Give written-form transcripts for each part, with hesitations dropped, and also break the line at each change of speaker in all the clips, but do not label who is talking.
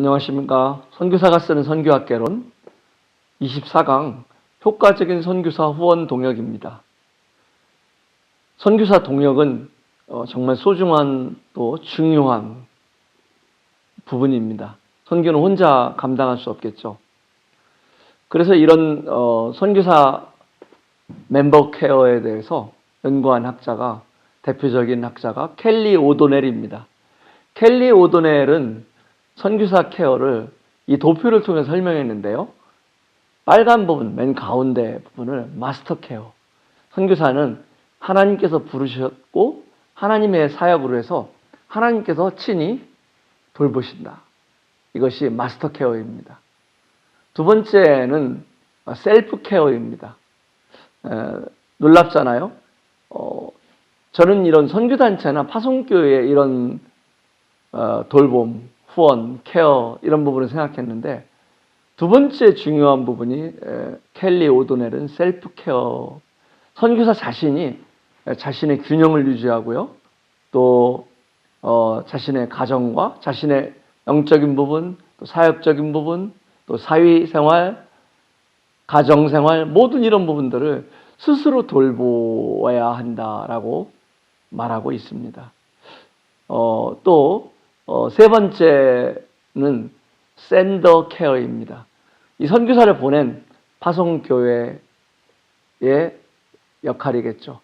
안녕하십니까. 선교사가 쓰는 선교학개론 24강 효과적인 선교사 후원 동역입니다. 선교사 동역은 정말 소중한 또 중요한 부분입니다. 선교는 혼자 감당할 수 없겠죠. 그래서 이런 선교사 멤버 케어에 대해서 연구한 학자가 대표적인 학자가 켈리 오도넬입니다. 켈리 오도넬은 선교사 케어를 이 도표를 통해서 설명했는데요. 빨간 부분, 맨 가운데 부분을 마스터 케어. 선교사는 하나님께서 부르셨고 하나님의 사역으로 해서 하나님께서 친히 돌보신다. 이것이 마스터 케어입니다. 두 번째는 셀프 케어입니다. 놀랍잖아요. 저는 이런 선교단체나 파송교회의 이런 돌봄, 후원, 케어 이런 부분을 생각했는데 두 번째 중요한 부분이 켈리 오도넬은 셀프 케어. 선교사 자신이 자신의 균형을 유지하고요. 또 자신의 가정과 자신의 영적인 부분, 또 사역적인 부분, 또 사회생활, 가정생활 모든 이런 부분들을 스스로 돌보아야 한다라고 말하고 있습니다. 또 세 번째는 샌더 케어입니다. 이 선교사를 보낸 파송교회의 역할이겠죠.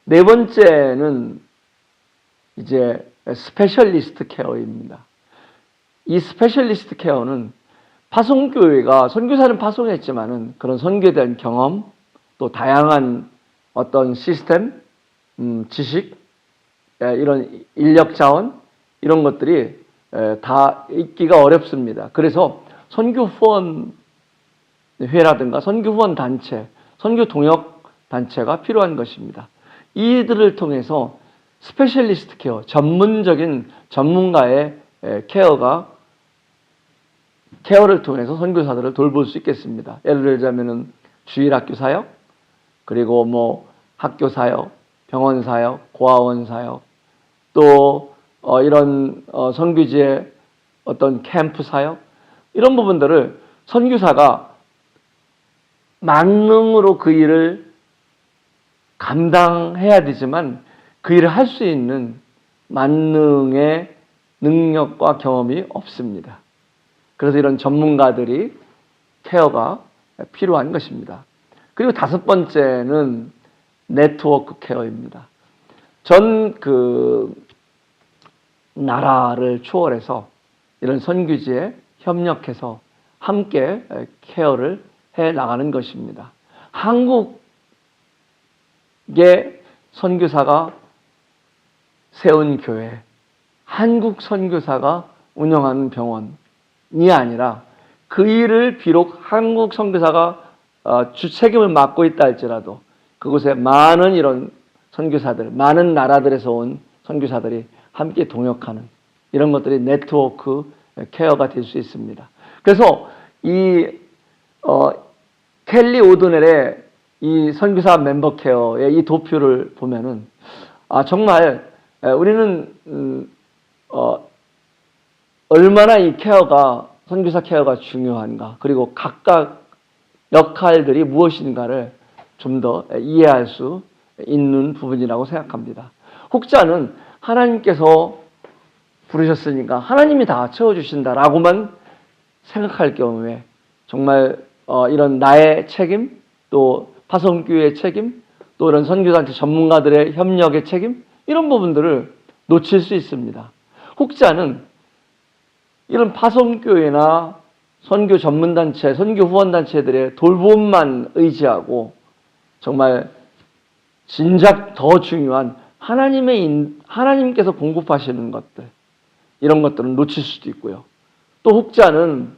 네 번째는 이제 스페셜리스트 케어입니다. 이 스페셜리스트 케어는 파송교회가 선교사는 파송했지만은 그런 선교에 대한 경험, 또 다양한 어떤 시스템, 지식, 이런 인력 자원 이런 것들이 다 있기가 어렵습니다. 그래서 선교 후원 회라든가 선교 후원 단체, 선교 동역 단체가 필요한 것입니다. 이들을 통해서 스페셜리스트 케어, 전문적인 전문가의 케어를 통해서 선교사들을 돌볼 수 있겠습니다. 예를 들자면은 주일학교 사역, 그리고 학교 사역, 병원 사역, 고아원 사역, 또 이런 선교지의 어떤 캠프 사역 이런 부분들을 선교사가 만능으로 그 일을 감당해야 되지만 그 일을 할 수 있는 만능의 능력과 경험이 없습니다. 그래서 이런 전문가들이 케어가 필요한 것입니다. 그리고 다섯 번째는 네트워크 케어입니다. 전 나라를 초월해서 이런 선교지에 협력해서 함께 케어를 해 나가는 것입니다. 한국의 선교사가 세운 교회, 한국 선교사가 운영하는 병원이 아니라 그 일을 비록 한국 선교사가 주 책임을 맡고 있다 할지라도 그곳에 많은 이런 선교사들, 많은 나라들에서 온 선교사들이 함께 동역하는 이런 것들이 네트워크 케어가 될 수 있습니다. 그래서 이 켈리 오도넬의 이 선교사 멤버 케어의 이 도표를 보면은 정말 우리는 얼마나 이 케어가 선교사 케어가 중요한가, 그리고 각각 역할들이 무엇인가를 좀 더 이해할 수 있는 부분이라고 생각합니다. 혹자는 하나님께서 부르셨으니까 하나님이 다 채워주신다라고만 생각할 경우에 정말 이런 나의 책임, 또 파송교회의 책임, 또 이런 선교단체 전문가들의 협력의 책임 이런 부분들을 놓칠 수 있습니다. 혹자는 이런 파송교회나 선교 전문단체, 선교 후원단체들의 돌봄만 의지하고 정말 진작 더 중요한 하나님께서 공급하시는 것들 이런 것들은 놓칠 수도 있고요. 또 혹자는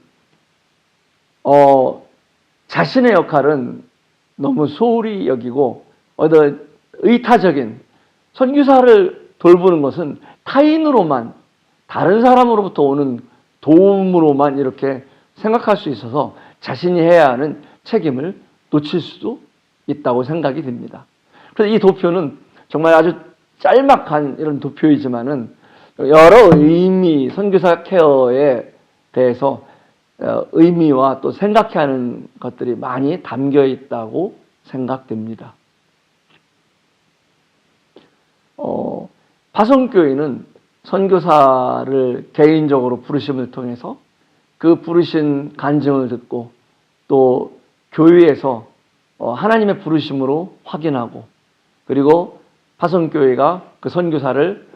자신의 역할은 너무 소홀히 여기고 의타적인 선교사를 돌보는 것은 타인으로만, 다른 사람으로부터 오는 도움으로만 이렇게 생각할 수 있어서 자신이 해야 하는 책임을 놓칠 수도 있다고 생각이 듭니다. 그래서 이 도표는 정말 아주 짤막한 이런 도표이지만은 여러 의미, 선교사 케어의 대해서 의미와 또 생각해야 하는 것들이 많이 담겨 있다고 생각됩니다. 파송교회는 선교사를 개인적으로 부르심을 통해서 그 부르신 간증을 듣고 또 교회에서 하나님의 부르심으로 확인하고 그리고 파송교회가 그 선교사를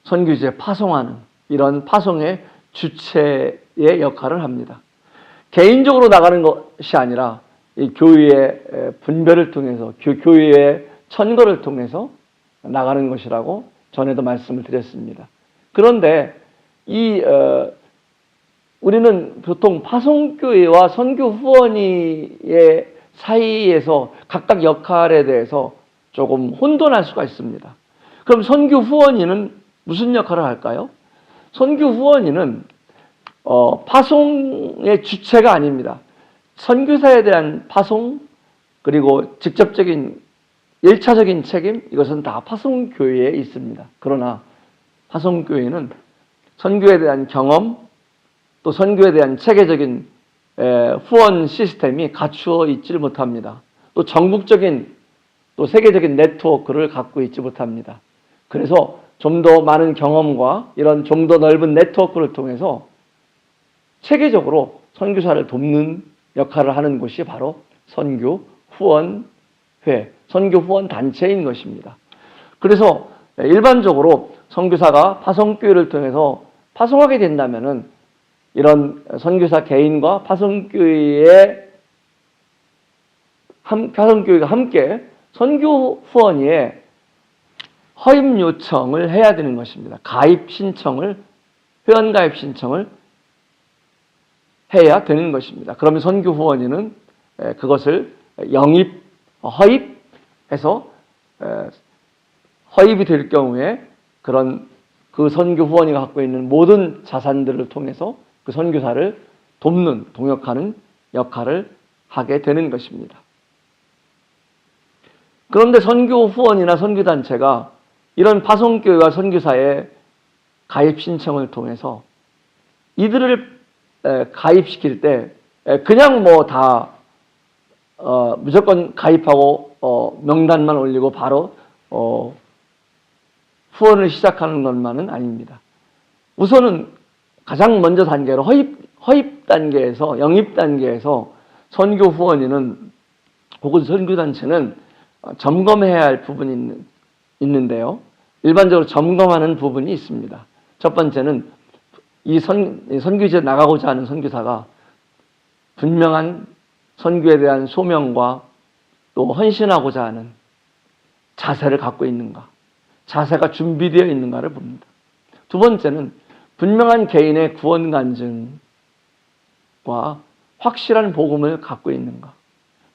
선교지에 파송하는 이런 파송의 주체의 역할을 합니다. 개인적으로 나가는 것이 아니라 이 교회의 분별을 통해서 교회의 천거를 통해서 나가는 것이라고 전에도 말씀을 드렸습니다. 그런데 우리는 보통 파송교회와 선교 후원의 사이에서 각각 역할에 대해서 조금 혼돈할 수가 있습니다. 그럼 선교 후원인은 무슨 역할을 할까요? 선교 후원인은 파송의 주체가 아닙니다. 선교사에 대한 파송 그리고 직접적인 1차적인 책임 이것은 다 파송교회에 있습니다. 그러나 파송교회는 선교에 대한 경험 또 선교에 대한 체계적인 후원 시스템이 갖추어 있지 못합니다. 또 전국적인 또 세계적인 네트워크를 갖고 있지 못합니다. 그래서 좀 더 많은 경험과 이런 좀 더 넓은 네트워크를 통해서 체계적으로 선교사를 돕는 역할을 하는 곳이 바로 선교 후원회, 선교 후원 단체인 것입니다. 그래서 일반적으로 선교사가 파송교회를 통해서 파송하게 된다면은 이런 선교사 개인과 파송교회가 함께 선교 후원위에 허임 요청을 해야 되는 것입니다. 회원 가입 신청을 해야 되는 것입니다. 그러면 선교 후원인은 그것을 허입해서 허입이 될 경우에 그 선교 후원이가 갖고 있는 모든 자산들을 통해서 그 선교사를 돕는, 동역하는 역할을 하게 되는 것입니다. 그런데 선교 후원이나 선교단체가 이런 파송교회와 선교사의 가입 신청을 통해서 이들을 가입시킬 때 그냥 무조건 가입하고 명단만 올리고 바로 후원을 시작하는 것만은 아닙니다. 우선은 가장 먼저 단계로 허입 단계에서 영입 단계에서 선교 후원인은 혹은 선교단체는 점검해야 할 부분이 있는데요. 일반적으로 점검하는 부분이 있습니다. 첫 번째는 이 선교지에 나가고자 하는 선교사가 분명한 선교에 대한 소명과 또 헌신하고자 하는 자세를 갖고 있는가, 자세가 준비되어 있는가를 봅니다. 두 번째는 분명한 개인의 구원 간증과 확실한 복음을 갖고 있는가,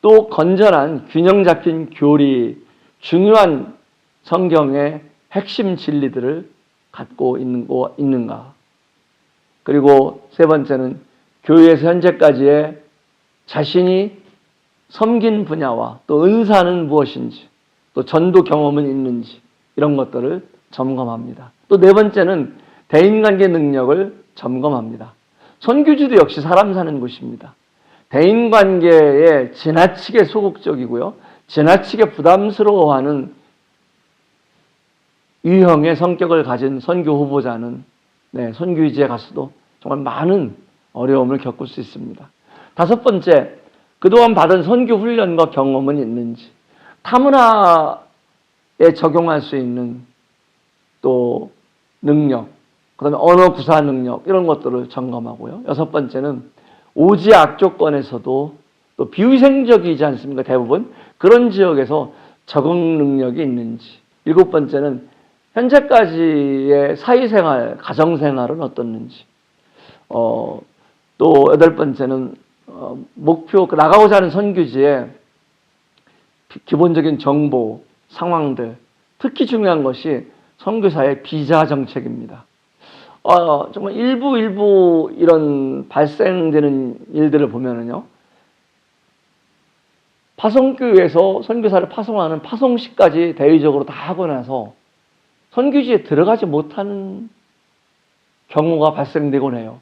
또 건전한 균형 잡힌 교리, 중요한 성경의 핵심 진리들을 갖고 있는가. 그리고 세 번째는 교회에서 현재까지의 자신이 섬긴 분야와 또 은사는 무엇인지, 또 전도 경험은 있는지 이런 것들을 점검합니다. 또 네 번째는 대인관계 능력을 점검합니다. 선교지도 역시 사람 사는 곳입니다. 대인관계에 지나치게 소극적이고요, 지나치게 부담스러워하는 유형의 성격을 가진 선교 후보자는 선교지에 가서도 정말 많은 어려움을 겪을 수 있습니다. 다섯 번째, 그동안 받은 선교 훈련과 경험은 있는지, 타문화에 적용할 수 있는 또 능력, 그 다음에 언어 구사 능력 이런 것들을 점검하고요. 여섯 번째는 오지 악조건에서도 또 비위생적이지 않습니까? 대부분 그런 지역에서 적응 능력이 있는지. 일곱 번째는 현재까지의 사회생활, 가정생활은 어떻는지. 또 여덟 번째는 목표, 나가고자 하는 선교지의 기본적인 정보, 상황들, 특히 중요한 것이 선교사의 비자 정책입니다. 정말 일부 이런 발생되는 일들을 보면은요, 파송교회에서 선교사를 파송하는 파송식까지 대외적으로 다 하고 나서 선교지에 들어가지 못하는 경우가 발생되곤 해요.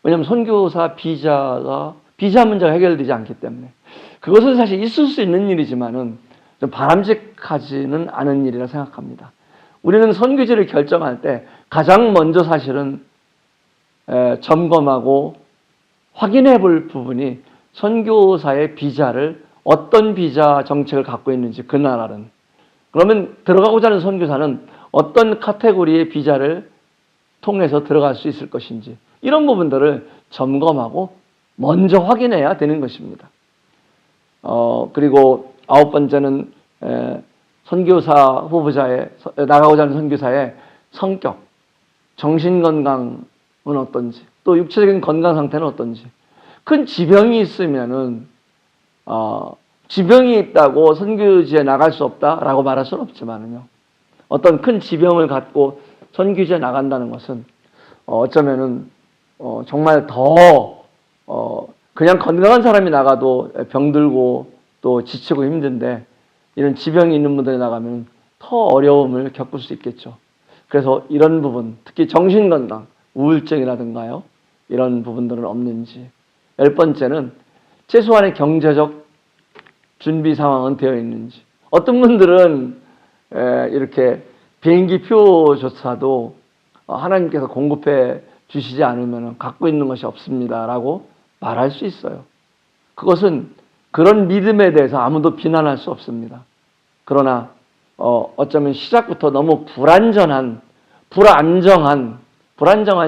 왜냐하면 선교사 비자 문제가 해결되지 않기 때문에. 그것은 사실 있을 수 있는 일이지만은 좀 바람직하지는 않은 일이라 생각합니다. 우리는 선교지를 결정할 때 가장 먼저 사실은 점검하고 확인해 볼 부분이 선교사의 비자를 어떤 비자 정책을 갖고 있는지 그 나라는. 그러면 들어가고자 하는 선교사는 어떤 카테고리의 비자를 통해서 들어갈 수 있을 것인지 이런 부분들을 점검하고 먼저 확인해야 되는 것입니다. 그리고 9번째는 선교사 후보자의 나가고자 하는 선교사의 성격, 정신 건강은 어떤지, 또 육체적인 건강 상태는 어떤지. 큰 지병이 있으면은 지병이 있다고 선교지에 나갈 수 없다라고 말할 수는 없지만은요. 어떤 큰 지병을 갖고 선교지에 나간다는 것은 어쩌면은 정말 더 그냥 건강한 사람이 나가도 병들고 또 지치고 힘든데 이런 지병이 있는 분들이 나가면 더 어려움을 겪을 수 있겠죠. 그래서 이런 부분, 특히 정신건강, 우울증이라든가요. 이런 부분들은 없는지. 10번째는 최소한의 경제적 준비 상황은 되어 있는지. 어떤 분들은 이렇게 비행기 표조차도 하나님께서 공급해 주시지 않으면 갖고 있는 것이 없습니다라고 말할 수 있어요. 그것은 그런 믿음에 대해서 아무도 비난할 수 없습니다. 그러나 어쩌면 시작부터 너무 불안정한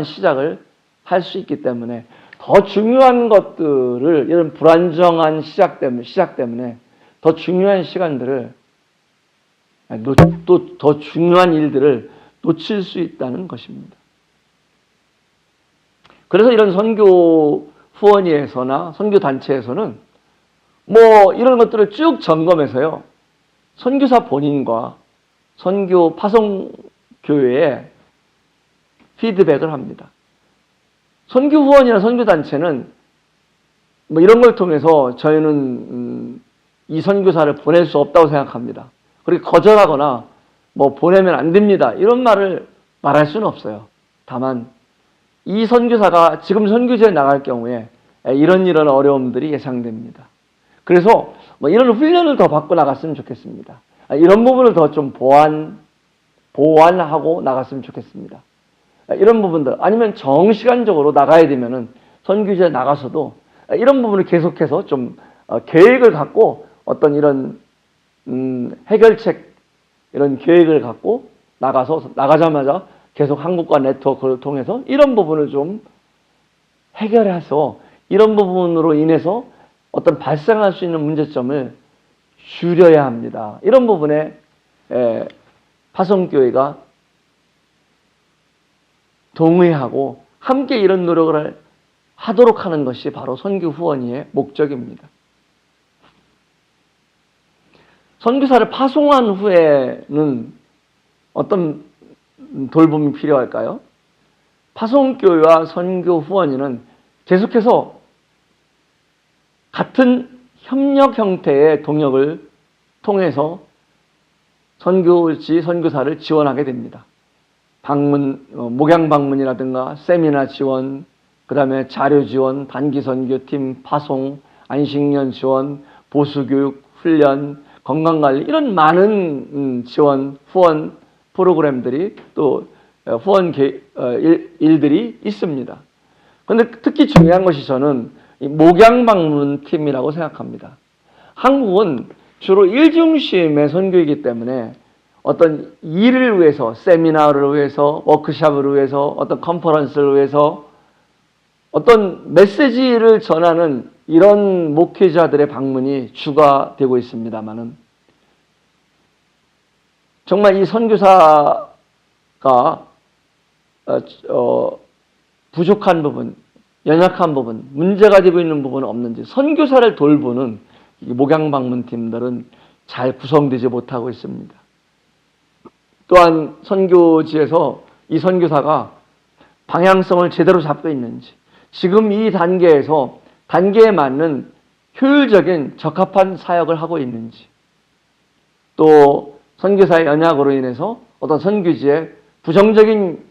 시작을 할 수 있기 때문에 더 중요한 것들을 이런 불안정한 시작 때문에 더 중요한 시간들을 또 더 중요한 일들을 놓칠 수 있다는 것입니다. 그래서 이런 선교 후원위에서나 선교 단체에서는 뭐 이런 것들을 쭉 점검해서요. 선교사 본인과 선교 파송 교회에 피드백을 합니다. 선교 후원이나 선교 단체는 뭐 이런 걸 통해서 저희는 이 선교사를 보낼 수 없다고 생각합니다. 그리고 거절하거나 뭐 보내면 안 됩니다. 이런 말을 말할 수는 없어요. 다만 이 선교사가 지금 선교지에 나갈 경우에 이런 어려움들이 예상됩니다. 그래서 뭐 이런 훈련을 더 받고 나갔으면 좋겠습니다. 이런 부분을 더 좀 보완하고 나갔으면 좋겠습니다. 이런 부분들 아니면 정시간적으로 나가야 되면은 선교지에 나가서도 이런 부분을 계속해서 좀 계획을 갖고 어떤 이런 해결책 이런 계획을 갖고 나가자마자 계속 한국과 네트워크를 통해서 이런 부분을 좀 해결해서 이런 부분으로 인해서 어떤 발생할 수 있는 문제점을 줄여야 합니다. 이런 부분에 파송교회가 동의하고 함께 이런 노력을 하도록 하는 것이 바로 선교 후원위의 목적입니다. 선교사를 파송한 후에는 어떤 돌봄이 필요할까요? 파송교회와 선교 후원위는 계속해서 같은 협력 형태의 동역을 통해서 선교지, 선교사를 지원하게 됩니다. 목양 방문이라든가 세미나 지원, 그 다음에 자료 지원, 단기 선교팀, 파송, 안식년 지원, 보수교육, 훈련, 건강관리 이런 많은 지원, 후원 프로그램들이 또 후원 일들이 있습니다. 그런데 특히 중요한 것이 저는 목양 방문팀이라고 생각합니다. 한국은 주로 일중심의 선교이기 때문에 어떤 일을 위해서, 세미나를 위해서, 워크숍을 위해서, 어떤 컨퍼런스를 위해서 어떤 메시지를 전하는 이런 목회자들의 방문이 주가 되고 있습니다만은 정말 이 선교사가 부족한 부분, 연약한 부분, 문제가 되고 있는 부분은 없는지 선교사를 돌보는 목양 방문팀들은 잘 구성되지 못하고 있습니다. 또한 선교지에서 이 선교사가 방향성을 제대로 잡고 있는지 지금 이 단계에 맞는 효율적인 적합한 사역을 하고 있는지 또 선교사의 연약으로 인해서 어떤 선교지에 부정적인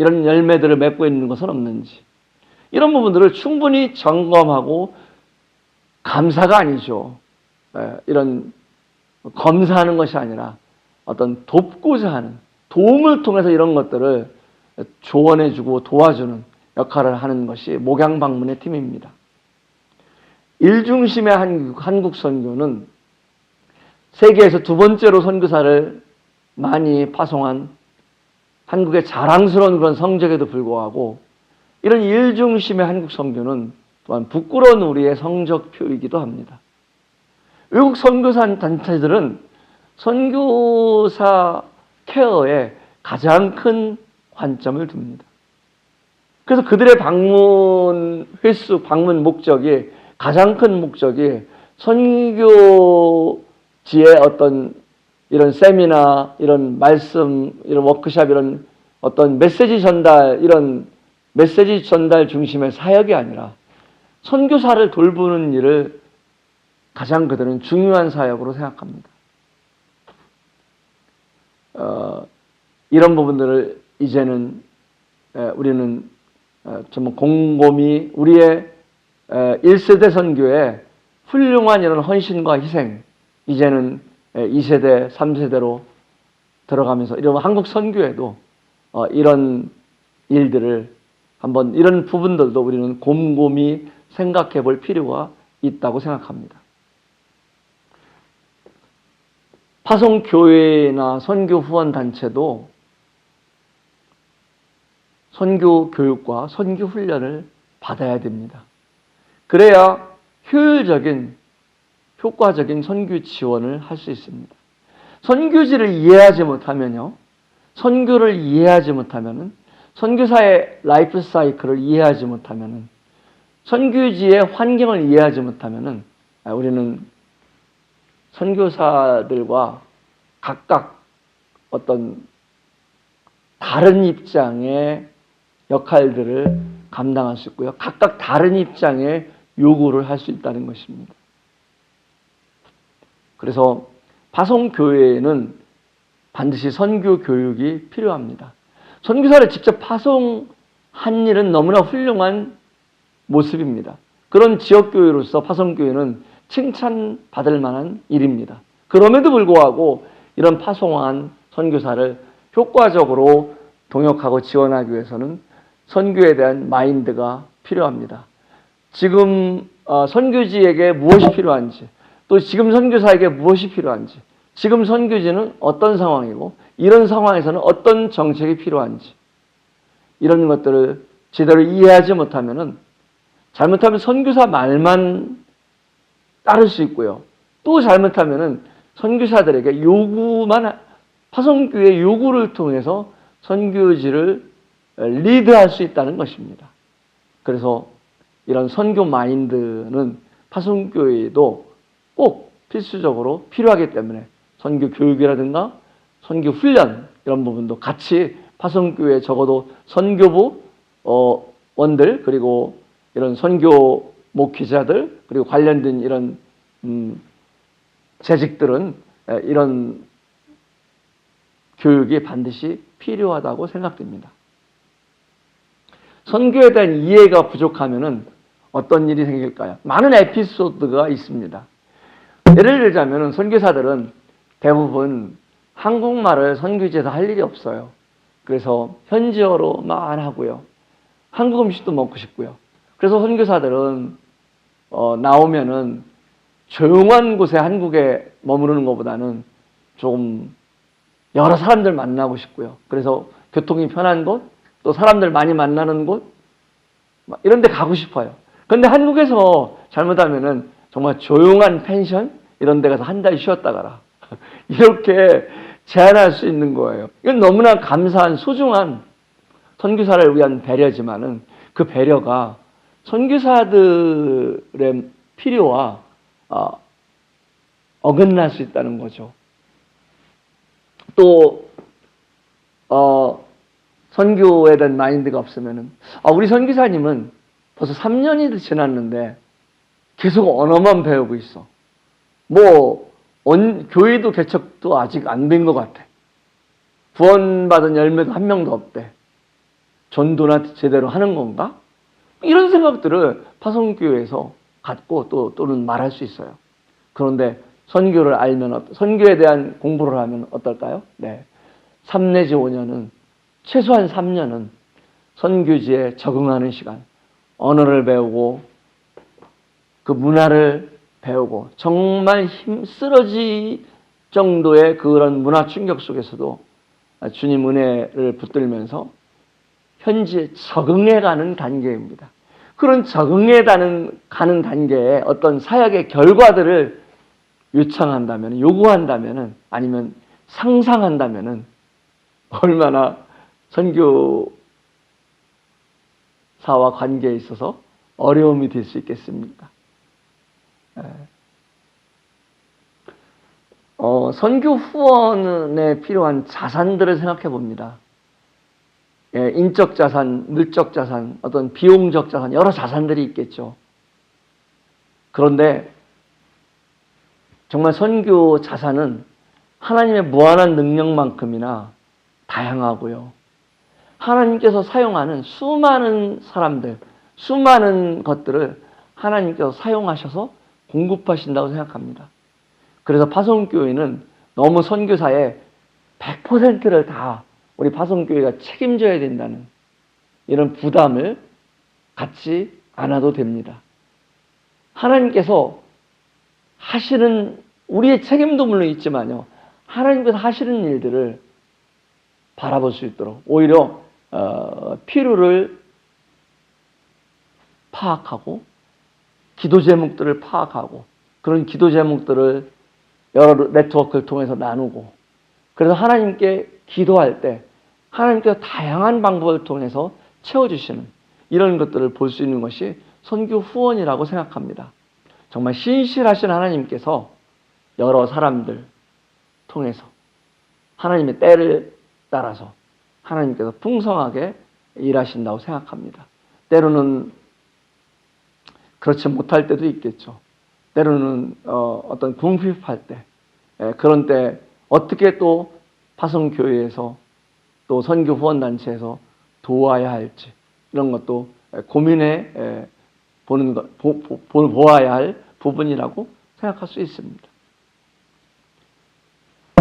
이런 열매들을 맺고 있는 것은 없는지, 이런 부분들을 충분히 점검하고, 감사가 아니죠. 이런 검사하는 것이 아니라 어떤 돕고자 하는, 도움을 통해서 이런 것들을 조언해주고 도와주는 역할을 하는 것이 목양방문의 팀입니다. 일중심의 한국 선교는 세계에서 두 번째로 선교사를 많이 파송한 한국의 자랑스러운 그런 성적에도 불구하고, 이런 일중심의 한국 선교는 또한 부끄러운 우리의 성적표이기도 합니다. 외국 선교사 단체들은 선교사 케어에 가장 큰 관점을 둡니다. 그래서 그들의 방문 횟수, 방문 목적이, 가장 큰 목적이 선교지의 어떤 이런 세미나, 이런 말씀, 이런 워크숍, 이런 어떤 메시지 전달, 이런 메시지 전달 중심의 사역이 아니라 선교사를 돌보는 일을 가장 그들은 중요한 사역으로 생각합니다. 이런 부분들을 이제는 우리는 정말 곰곰이 우리의 1세대 선교의 훌륭한 이런 헌신과 희생, 이제는 2세대, 3세대로 들어가면서 이런 한국 선교에도 이런 일들을 한번, 이런 부분들도 우리는 곰곰이 생각해 볼 필요가 있다고 생각합니다. 파송교회나 선교 후원 단체도 선교 교육과 선교 훈련을 받아야 됩니다. 그래야 효율적인, 효과적인 선교 지원을 할 수 있습니다. 선교지를 이해하지 못하면요, 선교를 이해하지 못하면은, 선교사의 라이프 사이클을 이해하지 못하면은, 선교지의 환경을 이해하지 못하면은, 우리는 선교사들과 각각 어떤 다른 입장의 역할들을 감당할 수 있고요, 각각 다른 입장의 요구를 할 수 있다는 것입니다. 그래서 파송교회에는 반드시 선교 교육이 필요합니다. 선교사를 직접 파송한 일은 너무나 훌륭한 모습입니다. 그런 지역교회로서 파송교회는 칭찬받을 만한 일입니다. 그럼에도 불구하고 이런 파송한 선교사를 효과적으로 동역하고 지원하기 위해서는 선교에 대한 마인드가 필요합니다. 지금 선교지에게 무엇이 필요한지, 또 지금 선교사에게 무엇이 필요한지, 지금 선교지는 어떤 상황이고 이런 상황에서는 어떤 정책이 필요한지, 이런 것들을 제대로 이해하지 못하면은, 잘못하면 선교사 말만 따를 수 있고요, 또 잘못하면은 선교사들에게 요구만, 파송교의 요구를 통해서 선교지를 리드할 수 있다는 것입니다. 그래서 이런 선교 마인드는 파송교회에도 꼭 필수적으로 필요하기 때문에 선교 교육이라든가 선교 훈련, 이런 부분도 같이 파송교회, 적어도 선교부 원들, 그리고 이런 선교 목회자들, 그리고 관련된 이런 재직들은 이런 교육이 반드시 필요하다고 생각됩니다. 선교에 대한 이해가 부족하면은 어떤 일이 생길까요? 많은 에피소드가 있습니다. 예를 들자면 선교사들은 대부분 한국말을 선교지에서 할 일이 없어요. 그래서 현지어로만 하고요, 한국 음식도 먹고 싶고요. 그래서 선교사들은 나오면은 조용한 곳에, 한국에 머무르는 것보다는 좀 여러 사람들 만나고 싶고요, 그래서 교통이 편한 곳, 또 사람들 많이 만나는 곳, 이런 데 가고 싶어요. 그런데 한국에서 잘못하면은 정말 조용한 펜션, 이런 데 가서 한 달 쉬었다 가라, 이렇게 제안할 수 있는 거예요. 이건 너무나 감사한, 소중한 선교사를 위한 배려지만은, 그 배려가 선교사들의 필요와 어긋날 수 있다는 거죠. 또 선교에 대한 마인드가 없으면은, 우리 선교사님은 벌써 3년이 지났는데 계속 언어만 배우고 있어. 교회도 개척도 아직 안 된 것 같아. 구원받은 열매도 한 명도 없대. 전도나 제대로 하는 건가? 이런 생각들을 파송교회에서 갖고 또는 말할 수 있어요. 그런데 선교를 알면, 선교에 대한 공부를 하면 어떨까요? 네. 3 내지 5년은, 최소한 3년은 선교지에 적응하는 시간, 언어를 배우고 그 문화를 배우고 정말 힘쓰러질 정도의 그런 문화 충격 속에서도 주님 은혜를 붙들면서 현지에 적응해가는 단계입니다. 그런 적응해가는 단계에 어떤 사역의 결과들을 요청한다면, 요구한다면, 아니면 상상한다면 얼마나 선교사와 관계에 있어서 어려움이 될 수 있겠습니까? 선교 후원에 필요한 자산들을 생각해 봅니다. 인적 자산, 물적 자산, 어떤 비용적 자산, 여러 자산들이 있겠죠. 그런데 정말 선교 자산은 하나님의 무한한 능력만큼이나 다양하고요. 하나님께서 사용하는 수많은 사람들, 수많은 것들을 하나님께서 사용하셔서 공급하신다고 생각합니다. 그래서 파송교회는 너무 선교사의 100%를 다 우리 파송교회가 책임져야 된다는 이런 부담을 갖지 않아도 됩니다. 하나님께서 하시는, 우리의 책임도 물론 있지만요, 하나님께서 하시는 일들을 바라볼 수 있도록 오히려 필요를 파악하고 기도 제목들을 파악하고 그런 기도 제목들을 여러 네트워크를 통해서 나누고, 그래서 하나님께 기도할 때 하나님께서 다양한 방법을 통해서 채워주시는 이런 것들을 볼 수 있는 것이 선교 후원이라고 생각합니다. 정말 신실하신 하나님께서 여러 사람들 통해서 하나님의 때를 따라서 하나님께서 풍성하게 일하신다고 생각합니다. 때로는 그렇지 못할 때도 있겠죠. 때로는 어떤 궁핍할 때, 그런 때 어떻게 또 파송교회에서 또 선교 후원단체에서 도와야 할지 이런 것도 고민해 보는 것, 보아야 할 부분이라고 생각할 수 있습니다.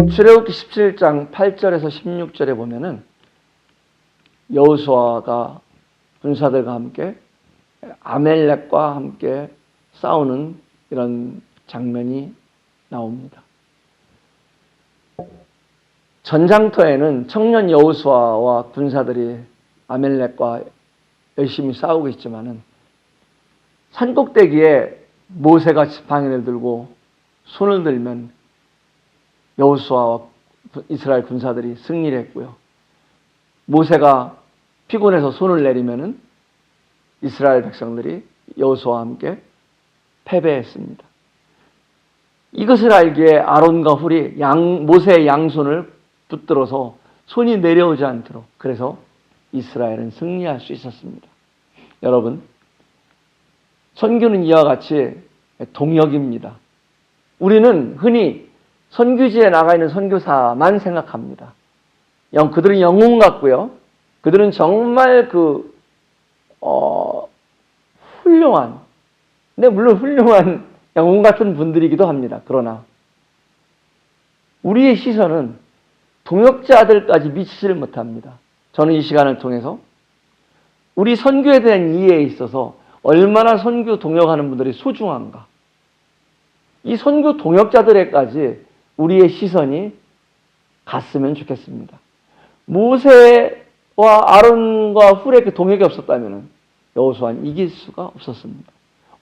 출애굽기 17장 8절에서 16절에 보면은 여호수아가 군사들과 함께 아멜렉과 함께 싸우는 이런 장면이 나옵니다. 전장터에는 청년 여호수아와 군사들이 아멜렉과 열심히 싸우고 있지만은 산꼭대기에 모세가 지팡이를 들고 손을 들면 여호수아와 이스라엘 군사들이 승리를 했고요. 모세가 피곤해서 손을 내리면은 이스라엘 백성들이 여호수아와 함께 패배했습니다. 이것을 알기에 아론과 훌이 모세의 양손을 붙들어서 손이 내려오지 않도록, 그래서 이스라엘은 승리할 수 있었습니다. 여러분, 선교는 이와 같이 동역입니다. 우리는 흔히 선교지에 나가 있는 선교사만 생각합니다. 그들은 영웅 같고요. 그들은 정말 훌륭한, 근데 물론 훌륭한 영웅 같은 분들이기도 합니다. 그러나 우리의 시선은 동역자들까지 미치지를 못합니다. 저는 이 시간을 통해서 우리 선교에 대한 이해에 있어서 얼마나 선교 동역하는 분들이 소중한가, 이 선교 동역자들에까지 우리의 시선이 갔으면 좋겠습니다. 모세와 아론과 훌의 그 동역이 없었다면 여호수아는 이길 수가 없었습니다.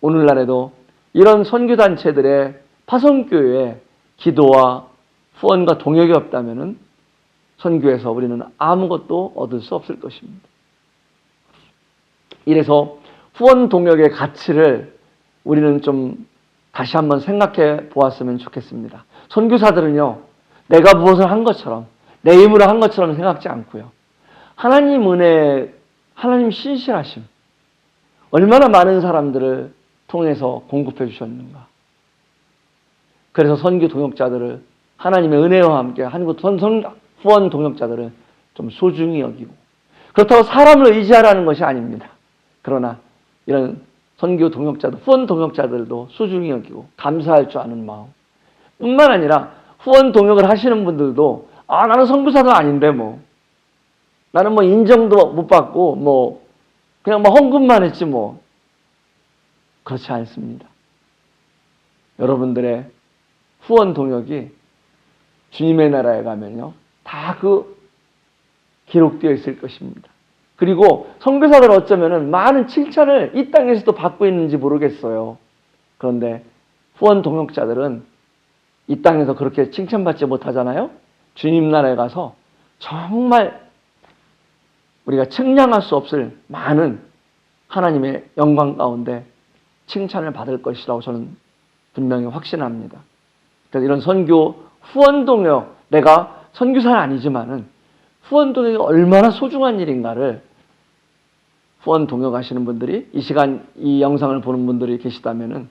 오늘날에도 이런 선교단체들의 파송교회에 기도와 후원과 동역이 없다면 선교에서 우리는 아무것도 얻을 수 없을 것입니다. 이래서 후원 동역의 가치를 우리는 좀 다시 한번 생각해 보았으면 좋겠습니다. 선교사들은요, 내가 무엇을 한 것처럼, 내 힘으로 한 것처럼 생각지 않고요, 하나님 은혜, 하나님 신실하심, 얼마나 많은 사람들을 통해서 공급해 주셨는가. 그래서 선교 동역자들을, 하나님의 은혜와 함께 한국 후원 동역자들을 좀 소중히 여기고, 그렇다고 사람을 의지하라는 것이 아닙니다. 그러나 이런 선교 동역자들, 후원 동역자들도 소중히 여기고 감사할 줄 아는 마음. 뿐만 아니라 후원 동역을 하시는 분들도 나는 선교사도 아닌데 나는 인정도 못 받고 그냥 헌금만 했지 그렇지 않습니다. 여러분들의 후원 동역이 주님의 나라에 가면요 다 기록되어 있을 것입니다. 그리고 선교사들 어쩌면은 많은 칭찬을 이 땅에서도 받고 있는지 모르겠어요. 그런데 후원 동역자들은 이 땅에서 그렇게 칭찬받지 못하잖아요. 주님 나라에 가서 정말 우리가 측량할 수 없을 많은 하나님의 영광 가운데 칭찬을 받을 것이라고 저는 분명히 확신합니다. 그래서 이런 선교 후원 동역, 내가 선교사는 아니지만은 후원 동역이 얼마나 소중한 일인가를 후원 동역하시는 분들이 이 시간 이 영상을 보는 분들이 계시다면은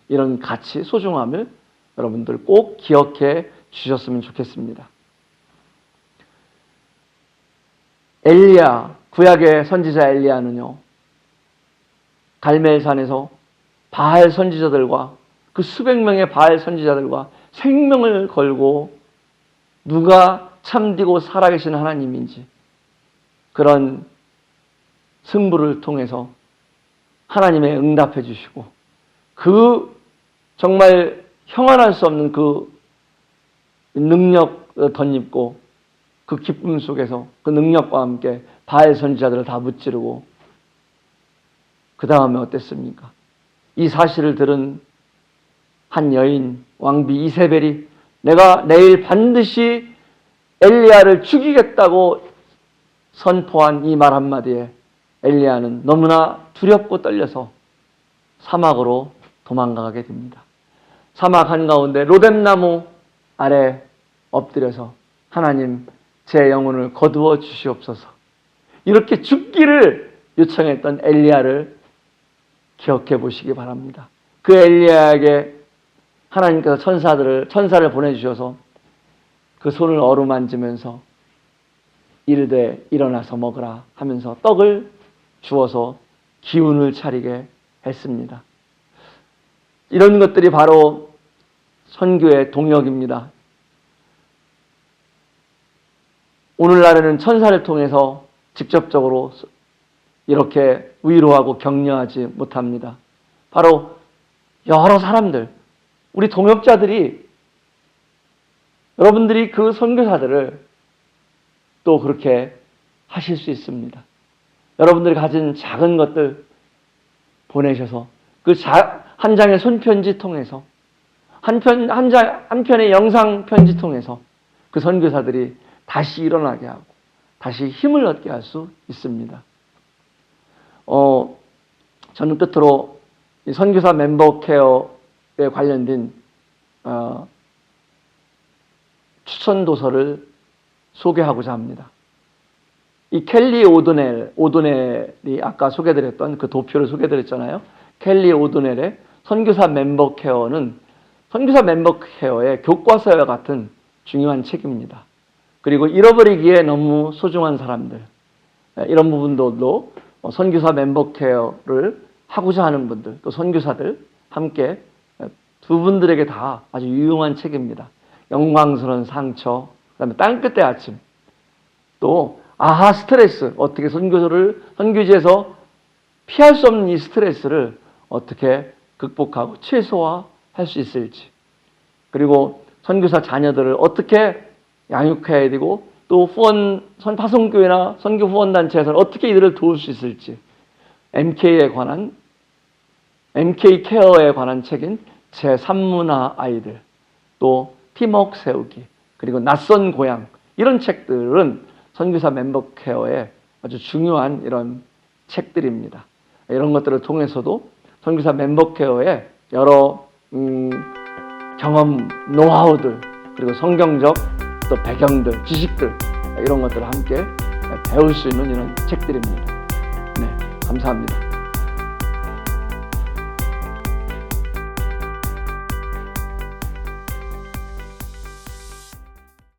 이런 가치, 소중함을 여러분들 꼭 기억해 주셨으면 좋겠습니다. 엘리야, 구약의 선지자 엘리야는요, 갈멜산에서 바알 선지자들과 그 수백 명의 바알 선지자들과 생명을 걸고 누가 참되고 살아계신 하나님인지 그런 승부를 통해서 하나님의 응답해 주시고 정말 형언할 수 없는 능력 덧입고 그 기쁨 속에서 그 능력과 함께 바알 선지자들을 다 무찌르고 그 다음에 어땠습니까? 이 사실을 들은 한 여인 왕비 이세벨이 내가 내일 반드시 엘리야를 죽이겠다고 선포한 이 말 한마디에 엘리야는 너무나 두렵고 떨려서 사막으로 도망가게 됩니다. 사막 한가운데 로뎀나무 아래 엎드려서 하나님 제 영혼을 거두어 주시옵소서. 이렇게 죽기를 요청했던 엘리야를 기억해 보시기 바랍니다. 그 엘리야에게 하나님께서 천사를 보내주셔서 그 손을 어루만지면서 이르되 일어나서 먹으라 하면서 떡을 주어서 기운을 차리게 했습니다. 이런 것들이 바로 선교의 동역입니다. 오늘날에는 천사를 통해서 직접적으로 이렇게 위로하고 격려하지 못합니다. 바로 여러 사람들, 우리 동역자들이 여러분들이 그 선교사들을 또 그렇게 하실 수 있습니다. 여러분들이 가진 작은 것들 보내셔서 그 한 장의 손편지 통해서 한 편의 영상 편지 통해서 그 선교사들이 다시 일어나게 하고 다시 힘을 얻게 할 수 있습니다. 저는 끝으로 이 선교사 멤버 케어에 관련된 추천 도서를 소개하고자 합니다. 이 켈리 오도넬이 아까 소개드렸던 그 도표를 소개드렸잖아요. 켈리 오도넬의 선교사 멤버 케어는 선교사 멤버 케어의 교과서와 같은 중요한 책입니다. 그리고 잃어버리기에 너무 소중한 사람들, 이런 부분들도 선교사 멤버 케어를 하고자 하는 분들, 또 선교사들 함께 두 분들에게 다 아주 유용한 책입니다. 영광스러운 상처, 그다음에 땅끝의 아침, 또 아하 스트레스, 어떻게 선교지에서 피할 수 없는 이 스트레스를 어떻게 극복하고 최소화할 수 있을지, 그리고 선교사 자녀들을 어떻게 양육해야 되고 또 파송교회나 선교 후원단체에서는 어떻게 이들을 도울 수 있을지, MK 케어에 관한 책인 제3문화 아이들, 또 팀워크 세우기, 그리고 낯선 고향, 이런 책들은 선교사 멤버 케어의 아주 중요한 이런 책들입니다. 이런 것들을 통해서도 선교사 멤버 케어의 여러 경험, 노하우들, 그리고 성경적 또 배경들, 지식들, 이런 것들을 함께 배울 수 있는 이런 책들입니다. 네, 감사합니다.